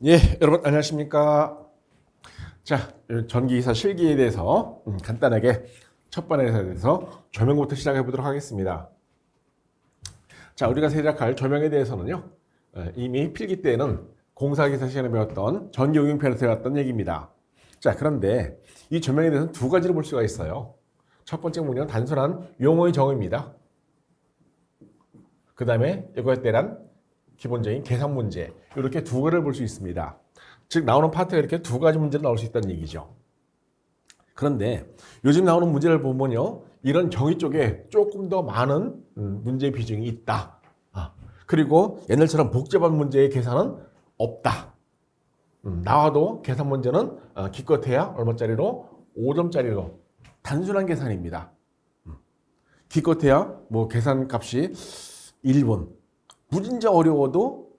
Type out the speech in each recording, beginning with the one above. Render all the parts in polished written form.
예, 여러분 안녕하십니까? 자, 전기기사 실기에 대해서 간단하게 첫 번에 대해서 조명부터 시작해 보도록 하겠습니다. 자, 우리가 시작할 조명에 대해서는요, 이미 필기 때에는 공사기사 시간에 배웠던 전기용융편에서 배웠던 얘기입니다. 자, 그런데 이 조명에 대해서는 두 가지로 볼 수가 있어요. 첫 번째 문제는 단순한 용어의 정의입니다. 그 다음에 이거에 대한 기본적인 계산 문제, 이렇게 두 개를 볼 수 있습니다. 즉 나오는 파트가 이렇게 두 가지 문제로 나올 수 있다는 얘기죠. 그런데 요즘 나오는 문제를 보면요, 이런 정의 쪽에 조금 더 많은 문제 비중이 있다. 그리고 옛날처럼 복잡한 문제의 계산은 없다. 나와도 계산 문제는 기껏해야 얼마짜리로? 5점짜리로 단순한 계산입니다. 기껏해야 뭐 계산값이 1분, 무진자 어려워도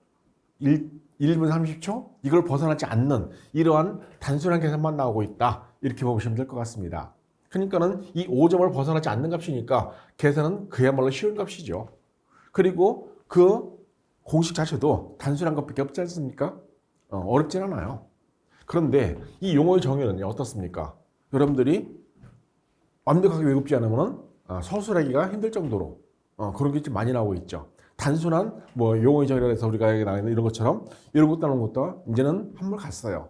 1분 30초? 이걸 벗어나지 않는 이러한 단순한 계산만 나오고 있다. 이렇게 보시면 될 것 같습니다. 그러니까는 이 5점을 벗어나지 않는 값이니까 계산은 그야말로 쉬운 값이죠. 그리고 그 공식 자체도 단순한 것밖에 없지 않습니까? 어렵진 않아요. 그런데 이 용어의 정의는 어떻습니까? 여러분들이 완벽하게 외우지 않으면 서술하기가 힘들 정도로 그런 게 좀 많이 나오고 있죠. 단순한 뭐 용어의 정의라 해서 우리가 나오는 이런 것처럼 이런 것도 나오는 것도 이제는 한물 갔어요.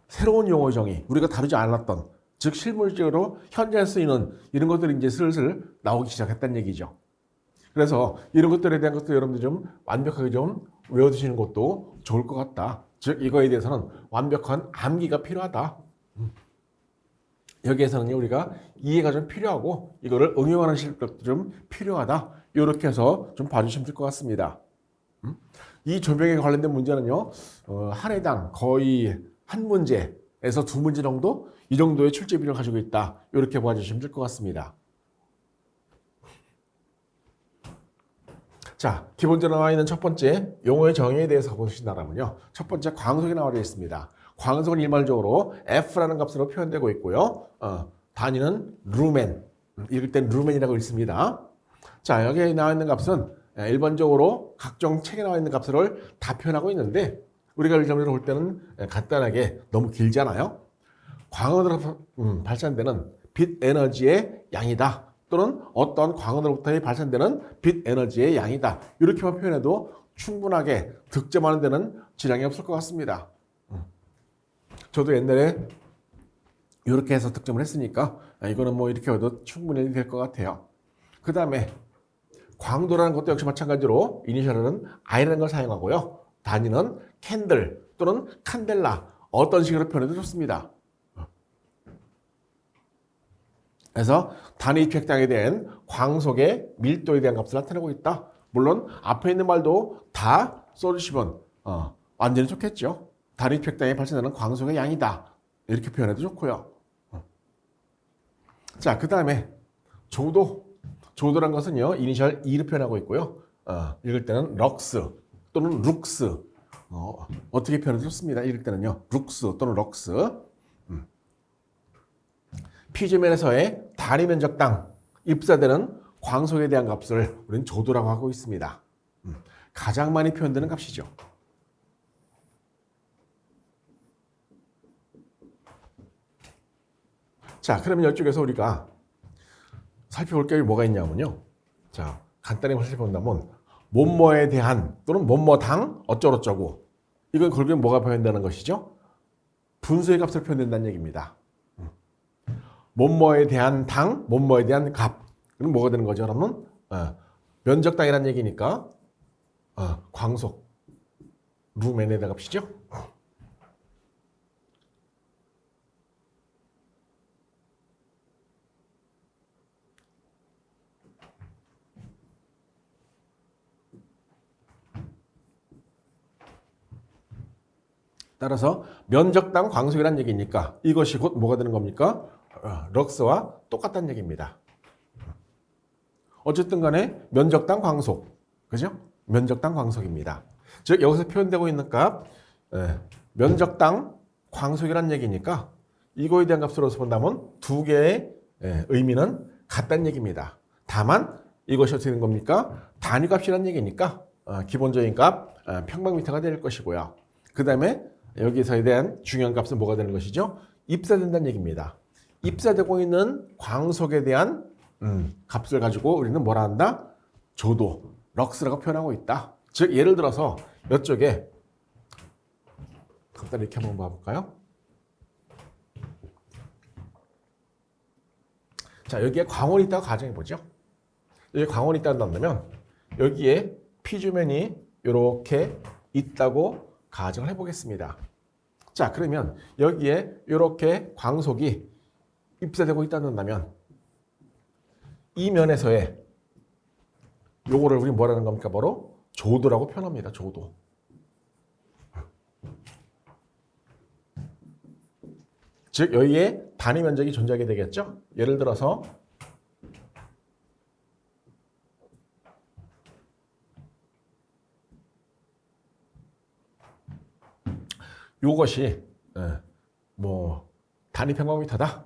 새로운 용어의 정의, 우리가 다루지 않았던, 즉 실물적으로 현재 쓰이는 이런 것들이 이제 슬슬 나오기 시작했다는 얘기죠. 그래서 이런 것들에 대한 것도 여러분들 좀 완벽하게 좀 외워두시는 것도 좋을 것 같다. 즉 이거에 대해서는 완벽한 암기가 필요하다. 여기에서는 우리가 이해가 좀 필요하고 이거를 응용하는 실력도 좀 필요하다. 이렇게 해서 좀 봐주시면 될 것 같습니다. 이 조명에 관련된 문제는요, 한 해당 거의 한 문제에서 두 문제 정도? 이 정도의 출제 비율을 가지고 있다. 이렇게 봐주시면 될 것 같습니다. 자, 기본적으로 나와 있는 첫 번째 용어의 정의에 대해서 보신다면요. 첫 번째 광속이 나와 있습니다. 광속은 일반적으로 F라는 값으로 표현되고 있고요. 단위는 루멘, 읽을 땐 루멘이라고 있습니다. 자, 여기에 나와 있는 값은 일반적으로 각종 책에 나와 있는 값을 다 표현하고 있는데 우리가 일반적으로 볼 때는 간단하게 너무 길잖아요. 광원으로 발산되는 빛 에너지의 양이다. 또는 어떤 광원으로부터 발산되는 빛 에너지의 양이다. 이렇게만 표현해도 충분하게 득점하는 데는 지장이 없을 것 같습니다. 저도 옛날에 이렇게 해서 득점을 했으니까 이거는 뭐 이렇게 해도 충분히 될 것 같아요. 그 다음에 광도라는 것도 역시 마찬가지로 이니셜은 I라는 걸 사용하고요. 단위는 캔들 또는 칸델라, 어떤 식으로 표현해도 좋습니다. 그래서 단위 입력당에 대한 광속의 밀도에 대한 값을 나타내고 있다. 물론 앞에 있는 말도 다 써주시면 완전히 좋겠죠. 단위 입력당에 발생하는 광속의 양이다. 이렇게 표현해도 좋고요. 자, 그 다음에 조도란 것은요, 이니셜 E로 표현하고 있고요. 읽을 때는 럭스 또는 룩스. 어떻게 표현해도 좋습니다. 읽을 때는요, 룩스 또는 럭스. 피조면에서의 단위 면적당 입사되는 광속에 대한 값을 우리는 조도라고 하고 있습니다. 가장 많이 표현되는 값이죠. 자, 그러면 이쪽에서 우리가 살펴볼 게 뭐가 있냐면요. 자, 간단히 살펴본다면 뭐뭐에 대한 또는 뭐뭐당 어쩌고저쩌고, 이건 결국엔 뭐가 표현되는 것이죠? 분수의 값을 표현된다는 얘기입니다. 뭐뭐에 대한 당, 뭐뭐에 대한 값. 그럼 뭐가 되는 거죠? 그러면 면적당이라는 얘기니까 광속 루멘에 대한 값이죠. 따라서 면적당 광속이라는 얘기니까 이것이 곧 뭐가 되는 겁니까? 럭스와 똑같다는 얘기입니다. 어쨌든 간에 면적당 광속, 그죠? 면적당 광속입니다. 즉 여기서 표현되고 있는 값, 면적당 광속이라는 얘기니까 이거에 대한 값으로서 본다면 두 개의 의미는 같다는 얘기입니다. 다만 이것이 어떻게 되는 겁니까? 단위값이라는 얘기니까 기본적인 값 평방미터가 될 것이고요. 그 다음에 여기서에 대한 중요한 값은 뭐가 되는 것이죠? 입사된다는 얘기입니다. 입사되고 있는 광속에 대한 값을 가지고 우리는 뭐라 한다? 조도, 럭스라고 표현하고 있다. 즉 예를 들어서 이쪽에 간단히 이렇게 한번 봐볼까요? 자, 여기에 광원이 있다고 가정해보죠. 여기 광원이 있다고 한다면 여기에 피주면이 이렇게 있다고 가정을 해보겠습니다. 자, 그러면 여기에 이렇게 광속이 입사되고 있다고 한다면 이 면에서의 요거를 우리 뭐라는 겁니까? 바로 조도라고 표현합니다. 조도. 즉 여기에 단위 면적이 존재하게 되겠죠. 예를 들어서 요것이 뭐 단위 평방미터다.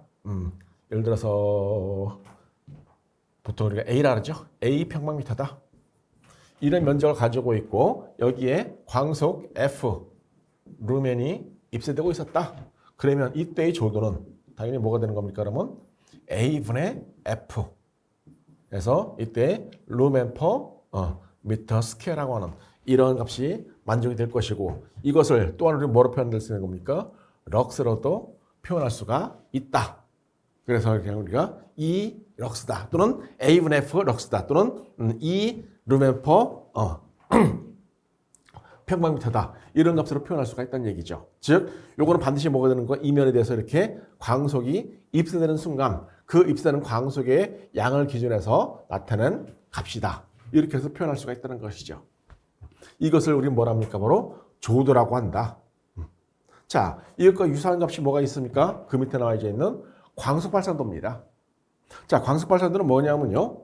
예를 들어서 보통 우리가 A라 그러죠. A 평방미터다. 이런 면적을 가지고 있고 여기에 광속 F 루멘이 입쇄되고 있었다. 그러면 이때의 조도는 당연히 뭐가 되는 겁니까? 그러면 A분의 F. 그래서 이때 루멘 퍼 미터 스퀘어라고 하는 이런 값이 만족이 될 것이고 이것을 또한 우리 뭐로 표현될 수 있는 겁니까? 럭스로도 표현할 수가 있다. 그래서 그냥 우리가 E 럭스다 또는 A분의 F 럭스다 또는 E 루멘 퍼 평방미터다. 이런 값으로 표현할 수가 있다는 얘기죠. 즉, 요거는 반드시 뭐가 되는 거? 이면에 대해서 이렇게 광속이 입쇄되는 순간 그 입쇄되는 광속의 양을 기준해서 나타낸 값이다. 이렇게 해서 표현할 수가 있다는 것이죠. 이것을 우리는 뭐라 합니까? 바로 조도라고 한다. 자, 이것과 유사한 값이 뭐가 있습니까? 그 밑에 나와 있는 광속 발산도입니다. 자, 광속 발산도는 뭐냐면요.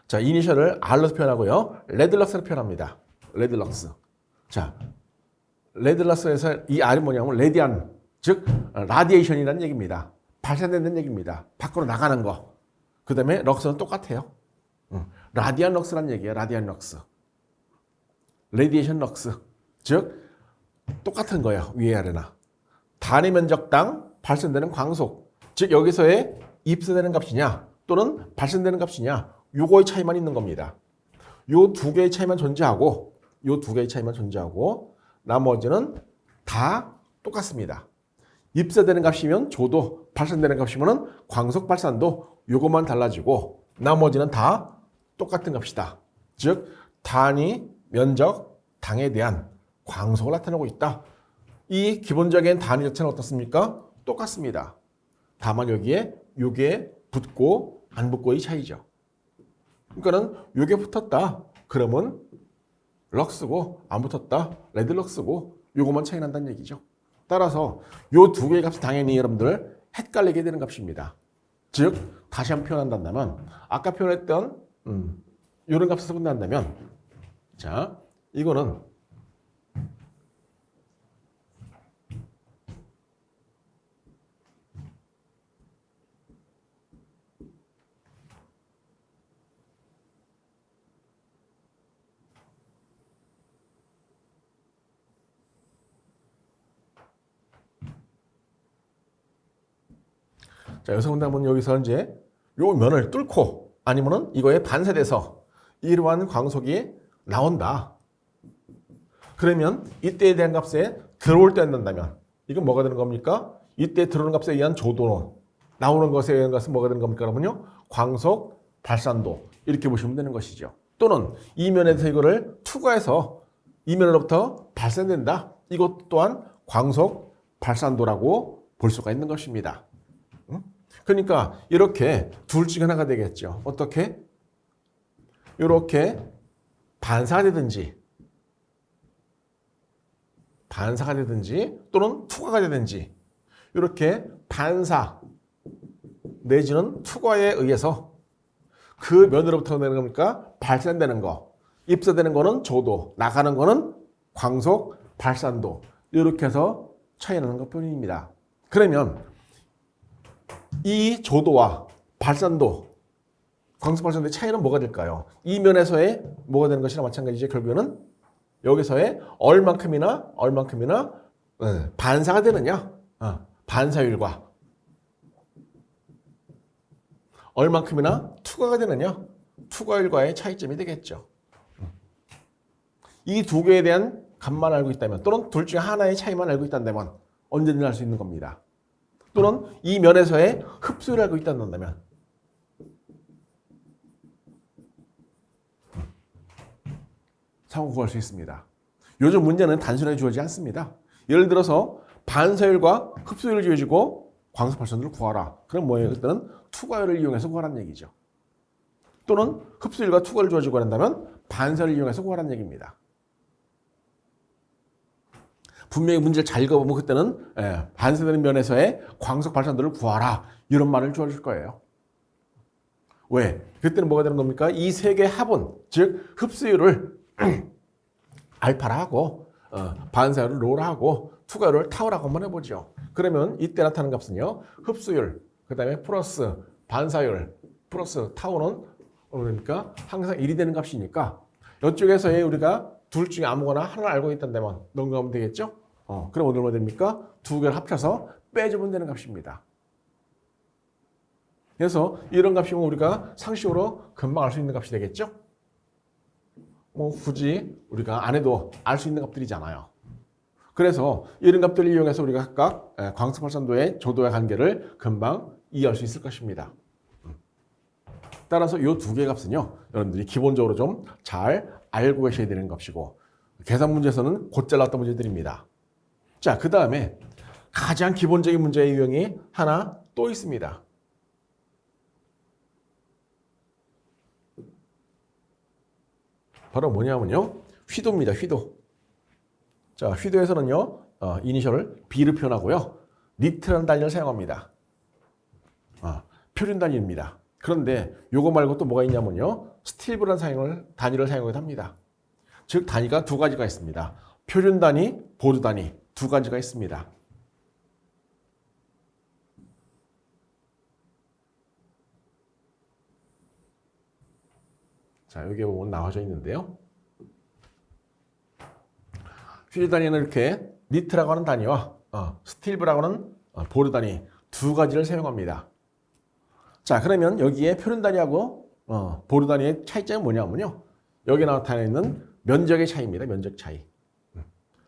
자, 이니셜을 R로 표현하고요. 레드럭스로 표현합니다. 레드럭스. 자, 레드럭스에서 이 R이 뭐냐면 레디안, 즉 라디에이션이라는 얘기입니다. 발산된다는 얘기입니다. 밖으로 나가는 거. 그 다음에 럭스는 똑같아요. 라디안 럭스라는 얘기예요. 라디안 럭스. 레디에이션 럭스. 즉 똑같은 거예요. 위에 아래나. 단위 면적당 발생되는 광속. 즉 여기서의 입쇄되는 값이냐 또는 발생되는 값이냐 요거의 차이만 있는 겁니다. 요 두 개의 차이만 존재하고 나머지는 다 똑같습니다. 입쇄되는 값이면 조도, 발산되는 값이면 광속 발산도 요것만 달라지고 나머지는 다 똑같은 값이다. 즉 단위 면적 당에 대한 광속을 나타내고 있다. 이 기본적인 단위 자체는 어떻습니까? 똑같습니다. 다만 여기에 요게 붙고 안 붙고의 차이죠. 그러니까는 요게 붙었다. 그러면 럭스고 안 붙었다. 레드럭스고 요것만 차이 난다는 얘기죠. 따라서 요 두 개의 값이 당연히 여러분들 헷갈리게 되는 값입니다. 즉 다시 한번 표현한다면 아까 표현했던 요런 값에서 끝난다면 자 이거는 자, 여기서 본다면 여기서 이제 요 면을 뚫고 아니면은 이거에 반사돼서 이러한 광속이 나온다. 그러면 이때에 대한 값에 들어올 때 한다면 이건 뭐가 되는 겁니까? 이때 들어오는 값에 의한 조도는 나오는 것에 의한 값은 뭐가 되는 겁니까? 그러면요. 광속 발산도 이렇게 보시면 되는 것이죠. 또는 이 면에서 이거를 투과해서 이 면으로부터 발생된다. 이것 또한 광속 발산도라고 볼 수가 있는 것입니다. 그러니까 이렇게 둘 중에 하나가 되겠죠. 어떻게? 이렇게 반사가 되든지 또는 투과가 되든지 이렇게 반사 내지는 투과에 의해서 그 면으로부터 되는 겁니까? 발산되는 거. 입쇄되는 거는 조도, 나가는 거는 광속 발산도. 이렇게 해서 차이 나는 것뿐입니다. 그러면 이 조도와 발산도, 광속 발산도의 차이는 뭐가 될까요? 이 면에서의 뭐가 되는 것이나 마찬가지죠. 결국에는 여기서의 얼만큼이나 반사가 되느냐? 반사율과 얼만큼이나 투과가 되느냐? 투과율과의 차이점이 되겠죠. 이 두 개에 대한 값만 알고 있다면 또는 둘 중에 하나의 차이만 알고 있다면 언제든지 할 수 있는 겁니다. 또는 이 면에서의 흡수를 알고 있다면 상호 구할 수 있습니다. 요즘 문제는 단순하게 주어지지 않습니다. 예를 들어서 반사율과 흡수율을 주어지고 광속발전도를 구하라. 그럼 뭐예요? 그때는 투과율을 이용해서 구하라는 얘기죠. 또는 흡수율과 투과를 주어지고 한다면 반사를 이용해서 구하라는 얘기입니다. 분명히 문제를 잘 읽어보면 그때는 반사되는 면에서의 광속 발산도를 구하라 이런 말을 주어줄 거예요. 왜? 그때는 뭐가 되는 겁니까? 이 세 개의 합은 즉 흡수율을 알파라 하고 반사율을 로라 하고 투과율을 타우라고 한번 해보죠. 그러면 이때 나타나는 값은요. 흡수율 그 다음에 플러스 반사율 플러스 타우는 그러니까 항상 1이 되는 값이니까 이쪽에서의 우리가 둘 중에 아무거나 하나를 알고 있다면 넘어가면 되겠죠? 그럼 어디로 됩니까? 두 개를 합쳐서 빼주면 되는 값입니다. 그래서 이런 값이면 우리가 상식으로 금방 알 수 있는 값이 되겠죠? 굳이 우리가 안 해도 알 수 있는 값들이잖아요. 그래서 이런 값들을 이용해서 우리가 각각 광속발산도의 조도의 관계를 금방 이해할 수 있을 것입니다. 따라서 이 두 개의 값은요, 여러분들이 기본적으로 좀 잘 알고 계셔야 되는 값이고, 계산 문제에서는 곧잘 나왔던 문제들입니다. 자, 그 다음에 가장 기본적인 문제의 유형이 하나 또 있습니다. 바로 뭐냐면요, 휘도입니다. 휘도. 자, 휘도에서는요, 이니셜을 B로 표현하고요, 니트라는 단위를 사용합니다. 표준 단위입니다. 그런데 요거 말고 또 뭐가 있냐면요, 스틸브라는 단위를 사용하기도 합니다. 즉 단위가 두 가지가 있습니다. 표준 단위, 보드 단위 두 가지가 있습니다. 자, 여기에 보면 나와져 있는데요. 표준 단위는 이렇게 니트라고 하는 단위와 스틸브라고 하는 보드 단위 두 가지를 사용합니다. 자, 그러면 여기에 표준 단위하고 보드 단위의 차이점이 뭐냐면요, 여기 나타나 있는 면적의 차이입니다. 면적 차이.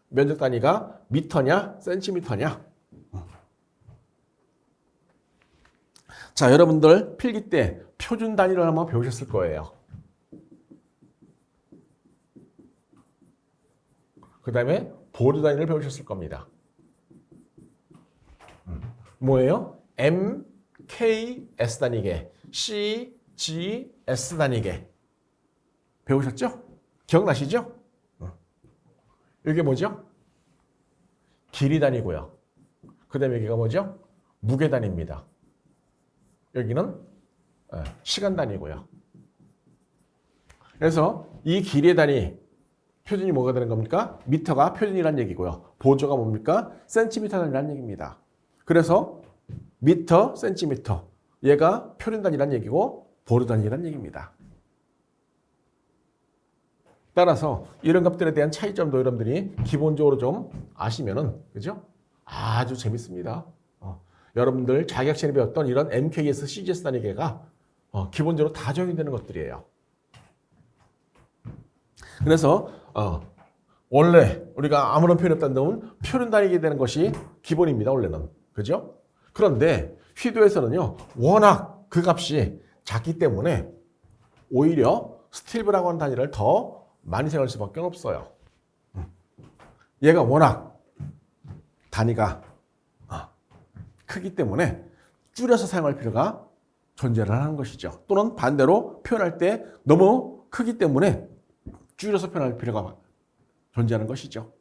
면적 단위가 미터냐 센티미터냐. 자, 여러분들 필기 때 표준 단위를 한번 배우셨을 거예요. 그 다음에 보드 단위를 배우셨을 겁니다. 뭐예요? MKS 단위계, CGS 단위계 배우셨죠? 기억나시죠? 이게 뭐죠? 길이 단위고요. 그 다음에 여기가 뭐죠? 무게 단위입니다. 여기는 시간 단위고요. 그래서 이 길이의 단위 표준이 뭐가 되는 겁니까? 미터가 표준이라는 얘기고요. 보조가 뭡니까? 센티미터 단위라는 얘기입니다. 그래서 미터, 센티미터 얘가 표준 단위라는 얘기고 보드 단위라는 얘기입니다. 따라서 이런 값들에 대한 차이점도 여러분들이 기본적으로 좀 아시면은, 그죠? 아주 재밌습니다. 여러분들 자격시험에 배웠던 이런 MKS, CGS 단위계가 기본적으로 다 적용이 되는 것들이에요. 그래서 원래 우리가 아무런 표현이 없다면 표준 단위계 되는 것이 기본입니다. 원래는. 그죠? 그런데 휘도에서는요, 워낙 그 값이 작기 때문에 오히려 스틸브라고 하는 단위를 더 많이 사용할 수밖에 없어요. 얘가 워낙 단위가 크기 때문에 줄여서 사용할 필요가 존재를 하는 것이죠. 또는 반대로 표현할 때 너무 크기 때문에 줄여서 표현할 필요가 존재하는 것이죠.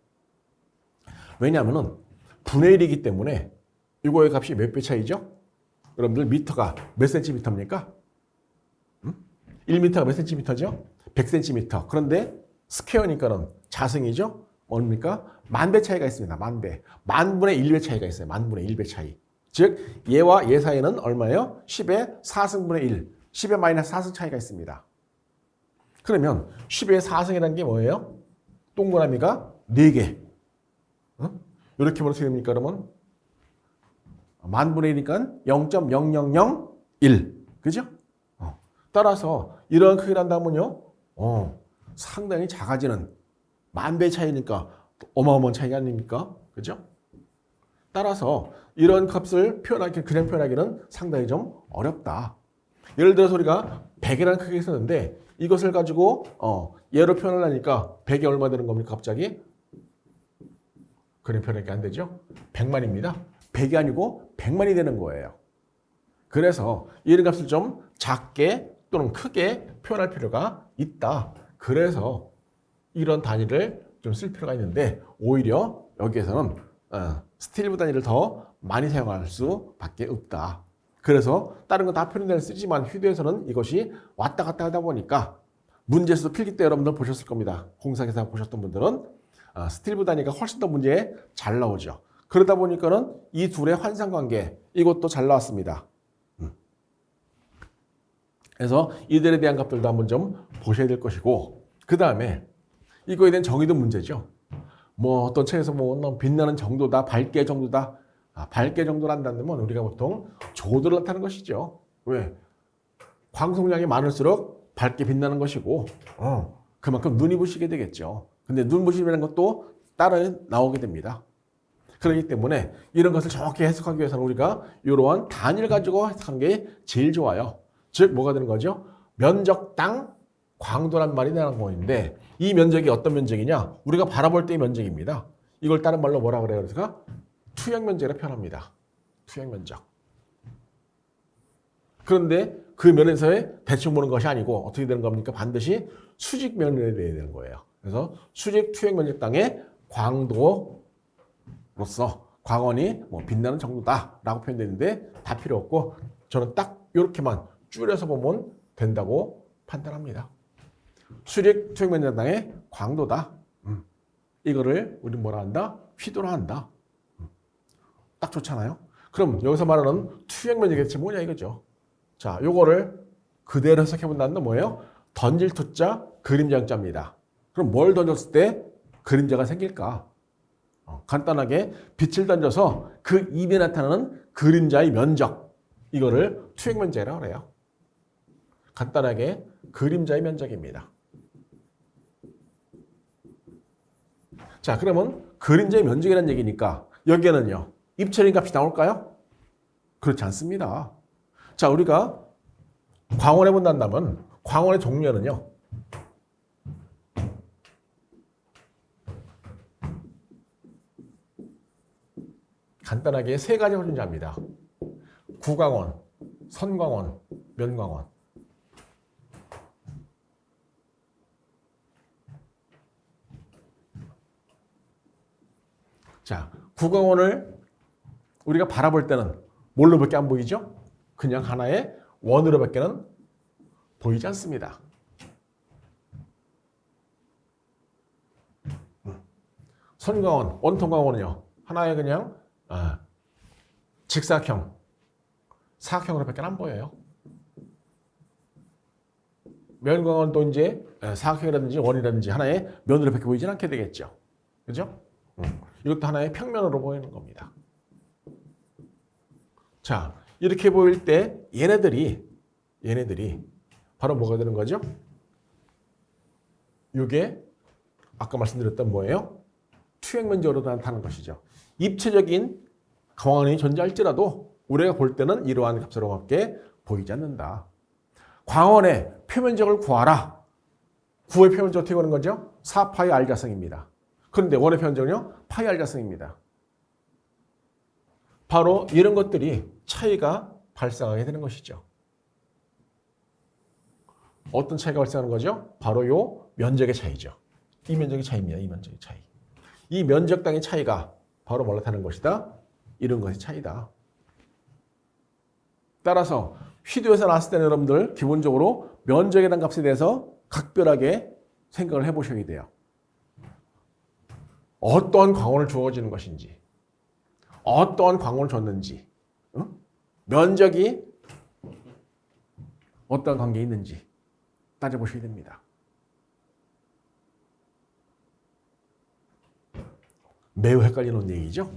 왜냐하면 분의 1이기 때문에 이거의 값이 몇 배 차이죠? 여러분들 미터가 몇 센티미터입니까? 1미터가 몇 센티미터죠? 100cm. 그런데 스퀘어니까는 자승이죠? 뭡니까? 만배 차이가 있습니다. 만배. 만분의 1배 차이가 있어요. 만분의 1배 차이. 즉 얘와 얘 사이는 얼마예요? 10의 4승분의 1. 10의 마이너스 4승 차이가 있습니다. 그러면 10의 4승이라는 게 뭐예요? 동그라미가 4개. 이렇게 보면 어떻게 됩니까? 그러면 만분의 1이니까 0.0001. 그죠? 따라서 이런 크기를 한다면요. 상당히 작아지는 만배 차이니까 어마어마한 차이가 아닙니까? 그죠? 따라서 이런 값을 그냥 표현하기는 상당히 좀 어렵다. 예를 들어서 우리가 100이라는 크기가 있었는데 이것을 가지고 얘로 표현하려니까 100이 얼마 되는 겁니까? 갑자기? 그냥 표현하기 안 되죠? 100만입니다. 100이 아니고 100만이 되는 거예요. 그래서 이런 값을 좀 작게 또는 크게 표현할 필요가 있다. 그래서 이런 단위를 좀 쓸 필요가 있는데 오히려 여기에서는 스틸브 단위를 더 많이 사용할 수밖에 없다. 그래서 다른 건 다 표현을 쓰지만 휘도에서는 이것이 왔다 갔다 하다 보니까 문제에서도 필기 때 여러분들 보셨을 겁니다. 공상에서 보셨던 분들은 스틸브 단위가 훨씬 더 문제에 잘 나오죠. 그러다 보니까는 이 둘의 환상관계 이것도 잘 나왔습니다. 그래서 이들에 대한 값들도 한번 좀 보셔야 될 것이고 그 다음에 이거에 대한 정의도 문제죠. 뭐 어떤 책에서 뭐 빛나는 정도다, 밝게 정도다. 밝게 정도를 한다면 우리가 보통 조도를 나타내는 것이죠. 왜? 광속량이 많을수록 밝게 빛나는 것이고 그만큼 눈이 부시게 되겠죠. 근데 눈 부심이라는 것도 따라 나오게 됩니다. 그렇기 때문에 이런 것을 정확히 해석하기 위해서는 우리가 이러한 단위를 가지고 해석하는 게 제일 좋아요. 즉 뭐가 되는 거죠? 면적당 광도란 말이 나오는 거인데 이 면적이 어떤 면적이냐? 우리가 바라볼 때의 면적입니다. 이걸 다른 말로 뭐라 그래요? 그래서 투영면적이라 표현합니다. 투영면적. 그런데 그 면에서의 대충 보는 것이 아니고 어떻게 되는 겁니까? 반드시 수직면에 대해야 되는 거예요. 그래서 수직 투영면적당의 광도로서 광원이 뭐 빛나는 정도다라고 표현되는데 다 필요 없고 저는 딱 이렇게만 줄여서 보면 된다고 판단합니다. 수직 투영면적당의 광도다. 이거를 우리 뭐라 한다? 휘도라 한다. 딱 좋잖아요. 그럼 여기서 말하는 투영면적이 대체 뭐냐 이거죠. 자, 요거를 그대로 해석해 본다는 건 뭐예요? 던질 투자, 그림자 영자입니다. 그럼 뭘 던졌을 때 그림자가 생길까? 간단하게 빛을 던져서 그 입에 나타나는 그림자의 면적, 이거를 투영면적이라고 그래요. 간단하게 그림자의 면적입니다. 자, 그러면 그림자의 면적이라는 얘기니까 여기에는요, 입체적인 값이 나올까요? 그렇지 않습니다. 자, 우리가 광원해 본다면 광원의 종류는요. 간단하게 세 가지로 존재합니다. 구광원, 선광원, 면광원. 자, 구광원을 우리가 바라볼 때는 뭘로밖에 안 보이죠? 그냥 하나의 원으로밖에는 보이지 않습니다. 선광원, 원통광원은요. 하나의 그냥 직사각형, 사각형으로밖에 안 보여요. 면광원도 이제 사각형이라든지 원이라든지 하나의 면으로밖에 보이지 않게 되겠죠. 그죠? 이것도 하나의 평면으로 보이는 겁니다. 자, 이렇게 보일 때 얘네들이 바로 뭐가 되는 거죠? 이게 아까 말씀드렸던 뭐예요? 투영면적으로 나타나는 것이죠. 입체적인 광원이 존재할지라도 우리가 볼 때는 이러한 값으로밖에 보이지 않는다. 광원의 표면적을 구하라. 구의 표면적 어떻게 구하는 거죠? 4파이 R 자승입니다. 그런데 원의 표면적은요? 파이 R 자승입니다. 바로 이런 것들이 차이가 발생하게 되는 것이죠. 어떤 차이가 발생하는 거죠? 바로 요 면적의 차이죠. 이 면적의 차이입니다. 이 면적의 차이. 이 면적당의 차이가 바로 뭘로 타는 것이다? 이런 것의 차이다. 따라서 휘도에서 나왔을 때는 여러분들 기본적으로 면적이라는 값에 대해서 각별하게 생각을 해보셔야 돼요. 어떠한 광원을 주어지는 것인지, 어떠한 광원을 줬는지, 면적이 어떤 관계에 있는지 따져보셔야 됩니다. 매우 헷갈리는 얘기죠.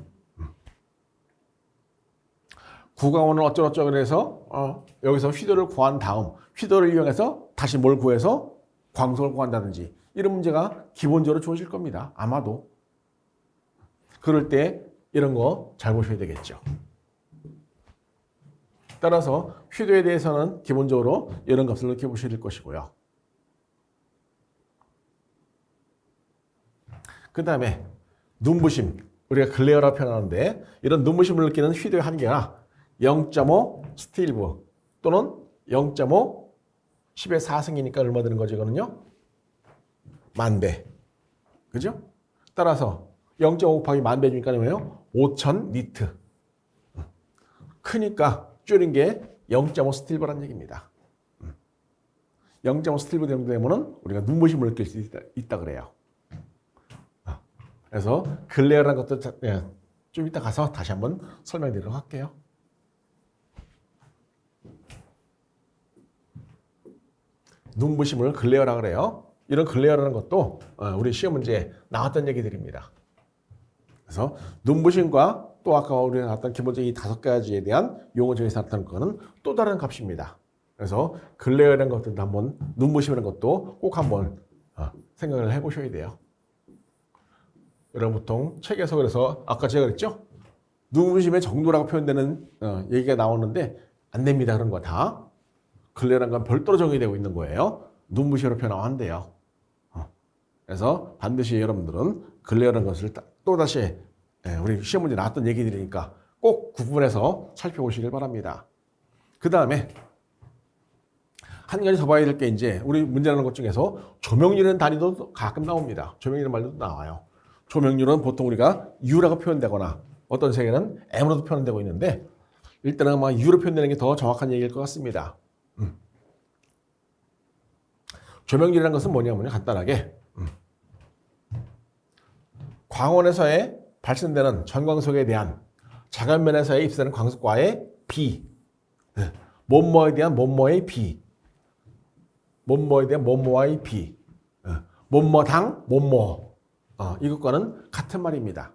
구강원을 어쩌고저쩌고 해서 여기서 휘도를 구한 다음 휘도를 이용해서 다시 뭘 구해서 광속을 구한다든지 이런 문제가 기본적으로 주어질 겁니다. 아마도. 그럴 때 이런 거 잘 보셔야 되겠죠. 따라서 휘도에 대해서는 기본적으로 이런 값을 넣게 보셔야 될 것이고요. 그 다음에 눈부심, 우리가 글레어라고 표현하는데 이런 눈부심을 느끼는 휘도의 한계가 0.5 스틸브 또는 0.5 10의 4승이니까 얼마 되는 거죠? 이거는요? 만배. 그죠? 따라서 0.5 곱하기 만배 주니까 뭐예요? 5000 니트. 크니까 줄인 게 0.5 스틸브라는 얘기입니다. 0.5 스틸브 정도 되면은 우리가 눈부심을 느낄 수 있다 그래요. 그래서 글레어라는 것도 좀 이따 가서 다시 한번 설명드리도록 할게요. 눈부심을 글레어라고 그래요. 이런 글레어라는 것도 우리 시험 문제에 나왔던 얘기들입니다. 그래서 눈부심과 또 아까 우리가 나왔던 기본적인 이 5가지에 대한 용어 중에서 나타난 거는 또 다른 값입니다. 그래서 글레어라는 것들도 한번 눈부심이라는 것도 꼭 한번 생각을 해보셔야 돼요. 여러분 보통 책에서 그래서 아까 제가 그랬죠? 눈부심의 정도라고 표현되는 얘기가 나오는데 안 됩니다. 그런 거 다. 글레어라는 건 별도로 정의되고 있는 거예요. 눈부심으로 표현하면 안 돼요. 그래서 반드시 여러분들은 글레어라는 것을 또다시 우리 시험 문제 나왔던 얘기들이니까 꼭 구분해서 살펴보시길 바랍니다. 그 다음에 한 가지 더 봐야 될 게 이제 우리 문제 나는 것 중에서 조명률이라는 단위도 가끔 나옵니다. 조명률이라는 말도 나와요. 조명률은 보통 우리가 U라고 표현되거나 어떤 세계는 M으로도 표현되고 있는데 일단은 아마 U로 표현되는 게 더 정확한 얘기일 것 같습니다. 조명률이라는 것은 뭐냐면요. 간단하게 광원에서의 발생되는 전광속에 대한 자간면에서의 입수되는 광속과의 비, 뭐뭐에 대한 뭐뭐의 비, 뭐뭐에 대한 뭐뭐와의 비, 뭐뭐당 뭐뭐 이것과는 같은 말입니다.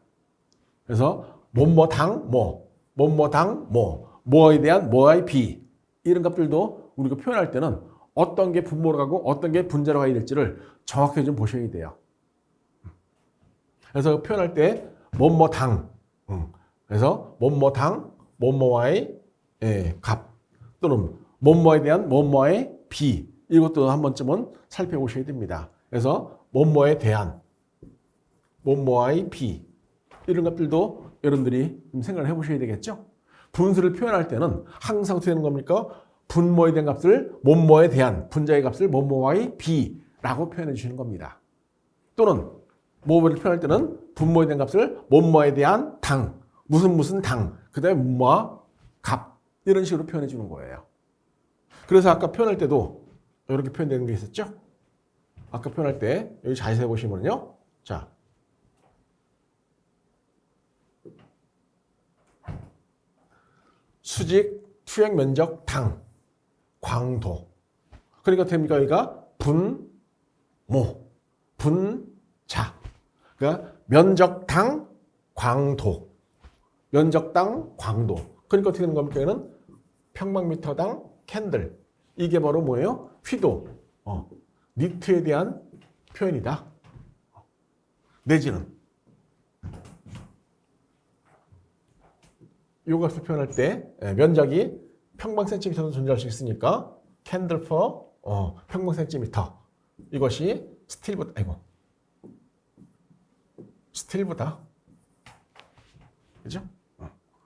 그래서 뭐뭐당 뭐, 뭐뭐당 뭐, 뭐에 대한 뭐의 비 이런 값들도 우리가 표현할 때는 어떤 게 분모로 가고 어떤 게 분자로 가야 될지를 정확하게 좀 보셔야 돼요. 그래서 표현할 때 뭐뭐당 그래서 뭐뭐당 뭐뭐와의 값 또는 뭐뭐에 대한 뭐뭐의 비 이것도 한 번쯤은 살펴보셔야 됩니다. 그래서 뭐뭐에 대한 뭐뭐와의 비 이런 것들도 여러분들이 생각을 해보셔야 되겠죠. 분수를 표현할 때는 항상 어떻게 되는 겁니까? 분모에 대한 값을 뭐뭐에 대한 분자의 값을 뭐뭐와의 비라고 표현해 주시는 겁니다. 또는 뭐뭐를 표현할 때는 분모에 대한 값을 뭐뭐에 대한 당, 무슨 당, 그 다음에 뭐와 값 이런 식으로 표현해 주는 거예요. 그래서 아까 표현할 때도 이렇게 표현되는 게 있었죠? 아까 표현할 때 여기 자세히 보시면요. 자, 수직, 투영 면적, 당, 광도. 그러니까 됩니까? 여기가 분모, 분자. 그러니까 면적당, 광도. 면적당, 광도. 그러니까 어떻게 되는 겁니까? 여기는 평방미터당 캔들. 이게 바로 뭐예요? 휘도. 니트에 대한 표현이다. 내지는 이 값을 표현할 때 면적이 평방 센티미터도 존재할 수 있으니까 캔들 퍼 평방 센티미터 이것이 스틸보다 그죠?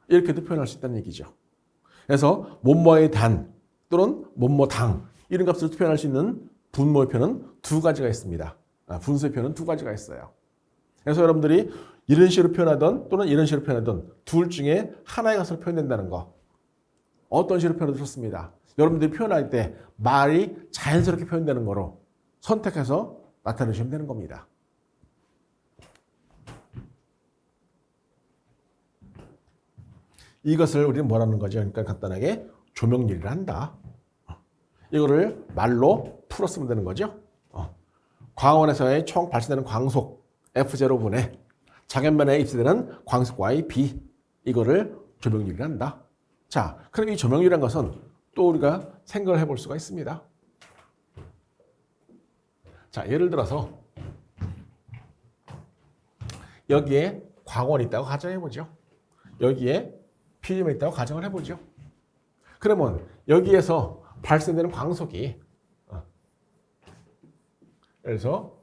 이렇게도 표현할 수 있다는 얘기죠. 그래서 뭐뭐의 단 또는 뭐뭐당 이런 값을 표현할 수 있는 분모의 표현은 두 가지가 있습니다. 분수의 표현은 두 가지가 있어요. 그래서 여러분들이 이런 식으로 표현하든 또는 이런 식으로 표현하든 둘 중에 하나의 값으로 표현된다는 거. 어떤 식으로 표현해도 좋습니다. 여러분들이 표현할 때 말이 자연스럽게 표현되는 거로 선택해서 나타내시면 되는 겁니다. 이것을 우리는 뭐라는 거죠? 그러니까 간단하게 조명률이라 한다. 이거를 말로 풀었으면 되는 거죠. 광원에서의 총 발생되는 광속 F0분의 장연면에 입수되는 광속과의 비, 이거를 조명률이라 한다. 자, 그럼 이 조명률이라는 것은 또 우리가 생각을 해볼 수가 있습니다. 자, 예를 들어서 여기에 광원이 있다고 가정해보죠. 여기에 피즘이 있다고 가정을 해보죠. 그러면 여기에서 발생되는 광속이 그래서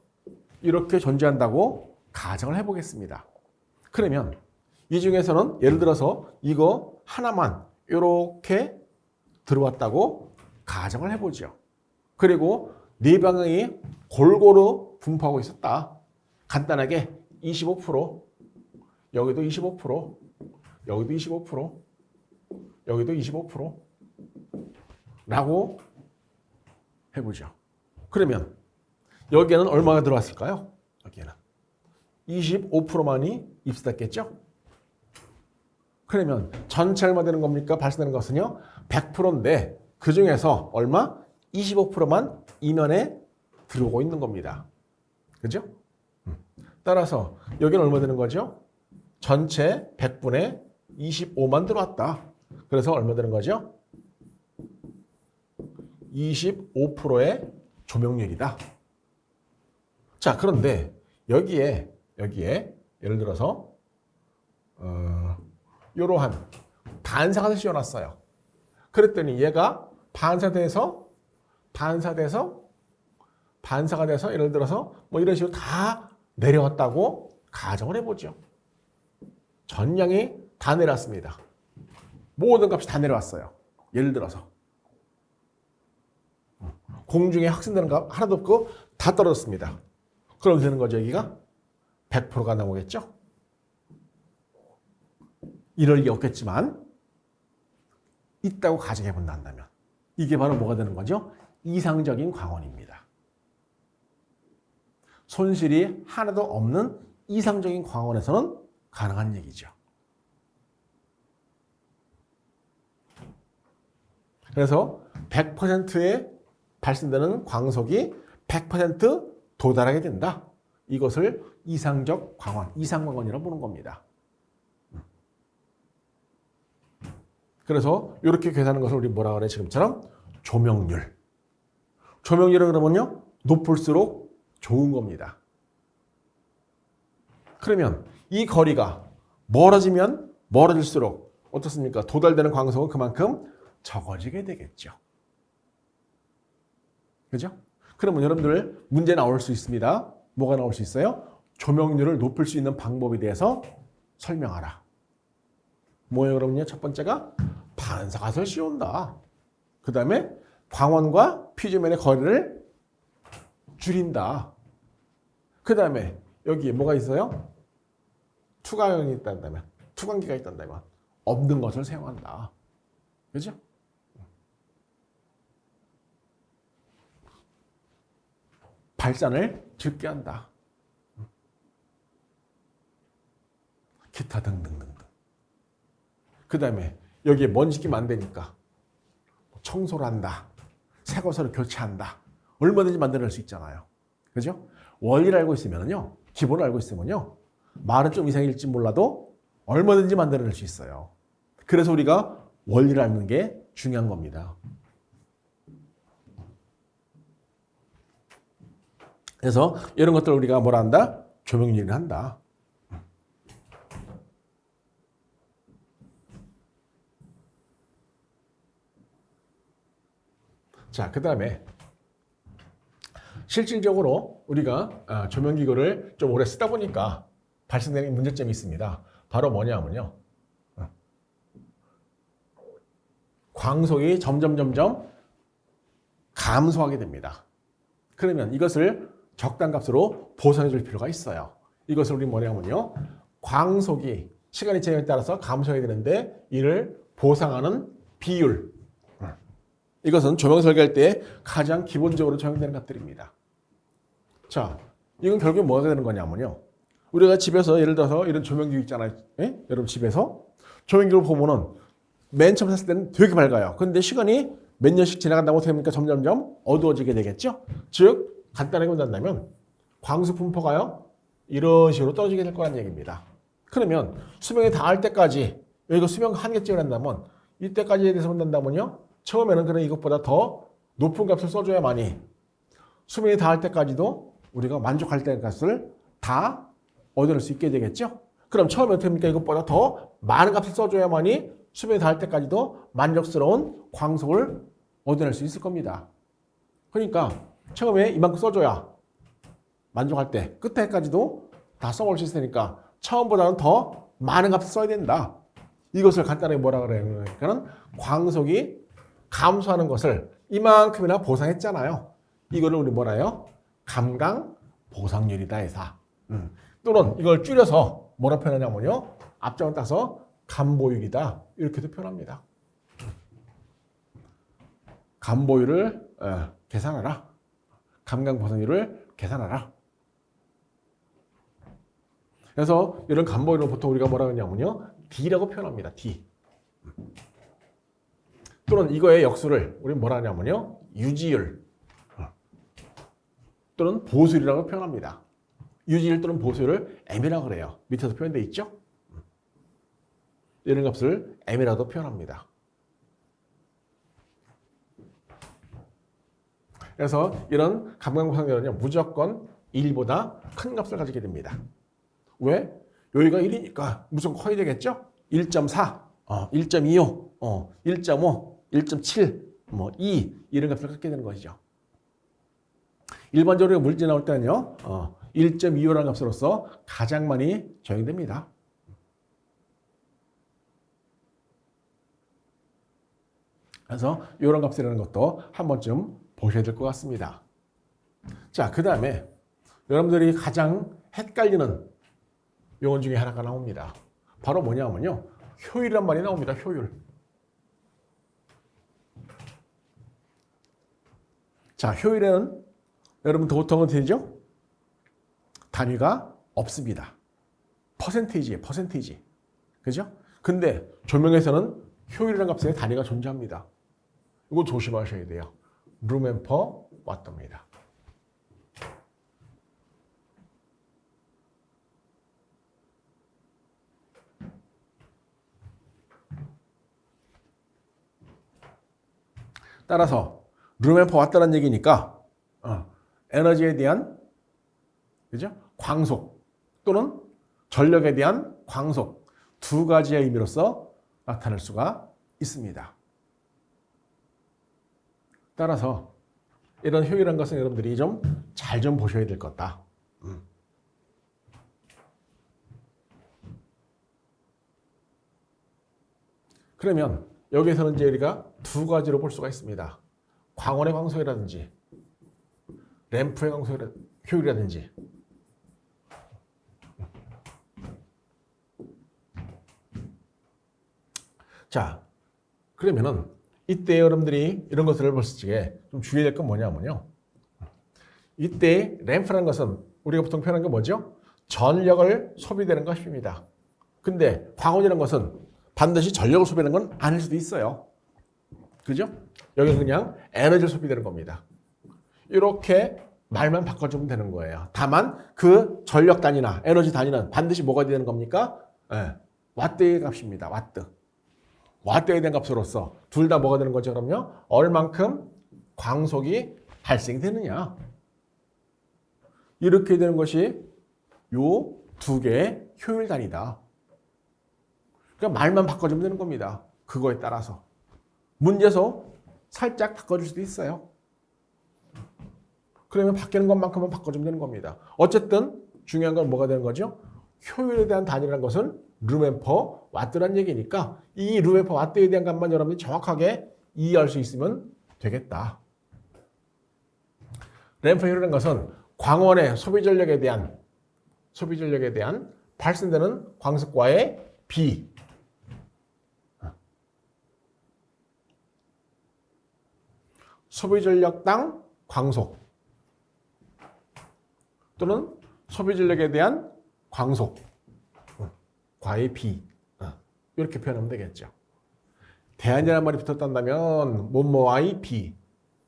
이렇게 존재한다고 가정을 해보겠습니다. 그러면 이 중에서는 예를 들어서 이거 하나만 이렇게 들어왔다고 가정을 해보죠. 그리고 네 방향이 골고루 분포하고 있었다. 간단하게 25%, 여기도 25%, 여기도 25%, 여기도 25%라고 해보죠. 그러면 여기에는 얼마가 들어왔을까요? 여기에는 25%만이 입수됐겠죠? 그러면 전체 얼마 되는 겁니까? 발생되는 것은요 100%인데 그 중에서 얼마? 25%만 이면에 들어오고 있는 겁니다. 그죠? 따라서 여기는 얼마 되는 거죠? 전체 100분의 25만 들어왔다. 그래서 얼마 되는 거죠? 25%의 조명률이다. 자, 그런데 여기에 예를 들어서 이러한 반사가 씌워놨어요. 그랬더니 얘가 반사가 돼서 예를 들어서 뭐 이런 식으로 다 내려왔다고 가정을 해보죠. 전량이 다 내려왔습니다. 모든 값이 다 내려왔어요. 예를 들어서 공중에 확산되는 값 하나도 없고 다 떨어졌습니다. 그럼 되는 거죠. 여기가 100%가 나오겠죠. 이럴 리 없겠지만 있다고 가정해 본다면 이게 바로 뭐가 되는 거죠? 이상적인 광원입니다. 손실이 하나도 없는 이상적인 광원에서는 가능한 얘기죠. 그래서 100%의 발생되는 광속이 100% 도달하게 된다. 이것을 이상적 광원, 이상광원이라고 보는 겁니다. 그래서 이렇게 계산하는 것을 우리 뭐라 그래? 지금처럼 조명률. 조명률은 그러면요 높을수록 좋은 겁니다. 그러면 이 거리가 멀어지면 멀어질수록 어떻습니까? 도달되는 광속은 그만큼 적어지게 되겠죠. 그죠? 그러면 여러분들 문제 나올 수 있습니다. 뭐가 나올 수 있어요? 조명률을 높일 수 있는 방법에 대해서 설명하라. 뭐예요, 그러면요? 첫 번째가 반사가설 씌운다. 그 다음에 광원과 피조면의 거리를 줄인다. 그 다음에 여기 뭐가 있어요? 투광이 있다면, 투광기가 있다면 없는 것을 사용한다. 그죠? 발산을 적게 한다. 기타 등등등등. 그 다음에 여기에 먼지 끼면 안 되니까 청소를 한다. 새 것으로 교체한다. 얼마든지 만들어낼 수 있잖아요. 그죠? 원리를 알고 있으면요. 기본을 알고 있으면요. 말은 좀 이상일지 몰라도 얼마든지 만들어낼 수 있어요. 그래서 우리가 원리를 알는 게 중요한 겁니다. 그래서 이런 것들을 우리가 뭐라 한다? 조명률을 한다. 자, 그 다음에 실질적으로 우리가 조명기구를 좀 오래 쓰다 보니까 발생되는 문제점이 있습니다. 바로 뭐냐면요. 광속이 점점 감소하게 됩니다. 그러면 이것을 적당 값으로 보상해 줄 필요가 있어요. 이것을 우리 뭐냐면요. 광속이 시간이 지남에 따라서 감소해야 되는데 이를 보상하는 비율. 이것은 조명 설계할 때 가장 기본적으로 적용되는 것들입니다. 자, 이건 결국에 뭐가 되는 거냐면요. 우리가 집에서 예를 들어서 이런 조명기구 있잖아요. 예? 여러분 집에서 조명기구를 보면은 맨 처음 샀을 때는 되게 밝아요. 그런데 시간이 몇 년씩 지나간다고 어떻게 됩니까? 점점점 어두워지게 되겠죠. 즉 간단하게 본다면 광수 분포가요. 이런 식으로 떨어지게 될 거란 얘기입니다. 그러면 수명이 다할 때까지 여기가 수명 한계점을 한다면 이때까지에 대해서 본다면요. 처음에는 그런 이것보다 더 높은 값을 써줘야만이 수명이 다할 때까지도 우리가 만족할 때 값을 다 얻어낼 수 있게 되겠죠. 그럼 처음에 어떻게 합니까? 이것보다 더 많은 값을 써줘야만이 수명이 다할 때까지도 만족스러운 광속을 얻어낼 수 있을 겁니다. 그러니까 처음에 이만큼 써줘야 만족할 때 끝에까지도 다 써볼 수 있으니까 처음보다는 더 많은 값을 써야 된다. 이것을 간단하게 뭐라 그래요? 그러니까는 광속이 감소하는 것을 이만큼이나 보상했잖아요. 이거를 우리 뭐라 해요? 감강 보상률이다 해서. 또는 이걸 줄여서 뭐라 표현하냐면요. 앞장을 따서 감보율이다. 이렇게도 표현합니다. 감보율을 계산하라. 감강 보상률을 계산하라. 그래서 이런 감보율을 보통 우리가 뭐라 하냐면요. D라고 표현합니다. D. 또는 이거의 역수를 우리 뭐라 하냐면요. 유지율 또는 보수율이라고 표현합니다. 유지율 또는 보수율을 M이라고 그래요. 밑에서 표현되어 있죠? 이런 값을 M이라고 표현합니다. 그래서 이런 감강보상률은요. 무조건 1보다 큰 값을 가지게 됩니다. 왜? 여기가 1이니까 무조건 커야 되겠죠? 1.4, 1.25, 1.5, 1.7, 2 이런 값을 갖게 되는 것이죠. 일반적으로 물질 나올 때는요. 1.25라는 값으로서 가장 많이 적용됩니다. 그래서 이런 값이라는 것도 한 번쯤 보셔야 될 것 같습니다. 자, 그 다음에 여러분들이 가장 헷갈리는 용어 중에 하나가 나옵니다. 바로 뭐냐면요. 효율이란 말이 나옵니다. 효율. 자, 효율에는 여러분 보통은 되죠? 단위가 없습니다. 퍼센테이지예요. 퍼센테이지. 그죠? 근데 조명에서는 효율이라는 값에 단위가 존재합니다. 이거 조심하셔야 돼요. 루멘 퍼 와트입니다. 따라서 루멘 퍼 와트라는 얘기니까 에너지에 대한 그죠? 광속 또는 전력에 대한 광속 두 가지의 의미로서 나타낼 수가 있습니다. 따라서 이런 효율한 것은 여러분들이 좀 잘 좀 보셔야 될 것다. 그러면 여기에서는 이제 우리가 두 가지로 볼 수가 있습니다. 광원의 광속이라든지 램프의 효율이라든지. 자, 그러면은 이때 여러분들이 이런 것들을 봤을 적에 좀 주의해야 될 건 뭐냐면요. 이때 램프라는 것은 우리가 보통 표현하는 게 뭐죠? 전력을 소비되는 것입니다. 근데 광원이라는 것은 반드시 전력을 소비하는 건 아닐 수도 있어요. 그죠? 여기는 그냥 에너지를 소비되는 겁니다. 이렇게 말만 바꿔주면 되는 거예요. 다만 그 전력 단위나 에너지 단위는 반드시 뭐가 되는 겁니까? 와트의 값입니다. 와트. 와트에 대한 값으로서 둘 다 뭐가 되는 거죠? 그럼요. 얼만큼 광속이 발생되느냐. 이렇게 되는 것이 요 두 개의 효율 단위다. 그러니까 말만 바꿔주면 되는 겁니다. 그거에 따라서. 문제에서 살짝 바꿔줄 수도 있어요. 그러면 바뀌는 것만큼은 바꿔주면 되는 겁니다. 어쨌든 중요한 건 뭐가 되는 거죠? 효율에 대한 단위라는 것은 루멘 퍼 와트란 얘기니까 이 루멘 퍼 와트에 대한 값만 여러분이 정확하게 이해할 수 있으면 되겠다. 램프 효율이라는 것은 광원의 소비 전력에 대한 발생되는 광속과의 비. 소비 전력당 광속 또는 소비 전력에 대한 광속 과의 비 이렇게 표현하면 되겠죠. 대안이라는 말이 붙었다면 뭐뭐와의 비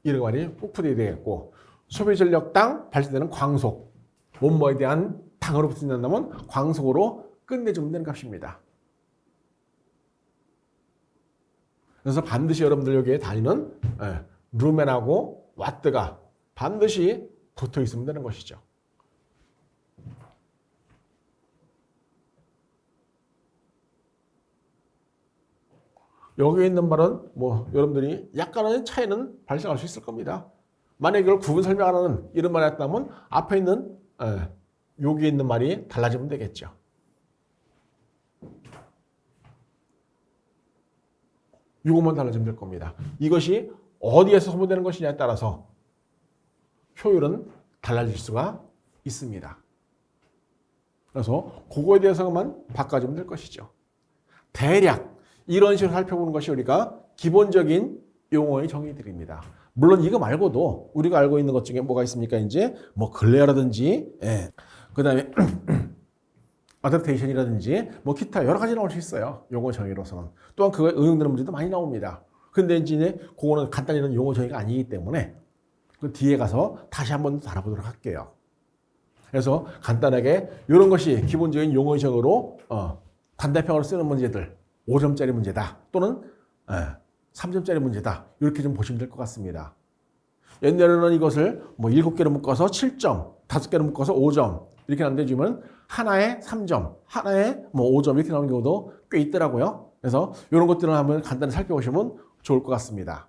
이런 말이 꼭 붙어야 되겠고 소비 전력당 발생되는 광속 뭐뭐에 대한 당 당으로 붙인다면 광속으로 끝내주면 되는 값입니다. 그래서 반드시 여러분들 여기에 달리는 루멘하고 와트가 반드시 붙어 있으면 되는 것이죠. 여기에 있는 말은 뭐 여러분들이 약간의 차이는 발생할 수 있을 겁니다. 만약에 이걸 구분 설명하는 이런 말이 있다면 앞에 있는 여기 있는 말이 달라지면 되겠죠. 이것만 달라지면 될 겁니다. 이것이 어디에서 소모되는 것이냐에 따라서 효율은 달라질 수가 있습니다. 그래서 그거에 대해서만 바꿔주면 될 것이죠. 대략 이런 식으로 살펴보는 것이 우리가 기본적인 용어의 정의들입니다. 물론 이거 말고도 우리가 알고 있는 것 중에 뭐가 있습니까? 이제 뭐 글레어라든지, 그 다음에 어댑테이션이라든지 뭐 기타 여러 가지 나올 수 있어요. 용어 정의로서는. 또한 그거에 응용되는 문제도 많이 나옵니다. 근데 이제 그거는 간단히는 용어 정의가 아니기 때문에 그 뒤에 가서 다시 한번 다뤄보도록 할게요. 그래서 간단하게 이런 것이 기본적인 용어 정의로 단대평으로 쓰는 문제들 5점짜리 문제다 또는 3점짜리 문제다 이렇게 좀 보시면 될 것 같습니다. 옛날에는 이것을 뭐 7개로 묶어서 7점, 5개로 묶어서 5점 이렇게 나는데 지금은 하나에 3점, 하나에 뭐 5점 이렇게 나오는 경우도 꽤 있더라고요. 그래서 이런 것들을 한번 간단히 살펴보시면 좋을 것 같습니다.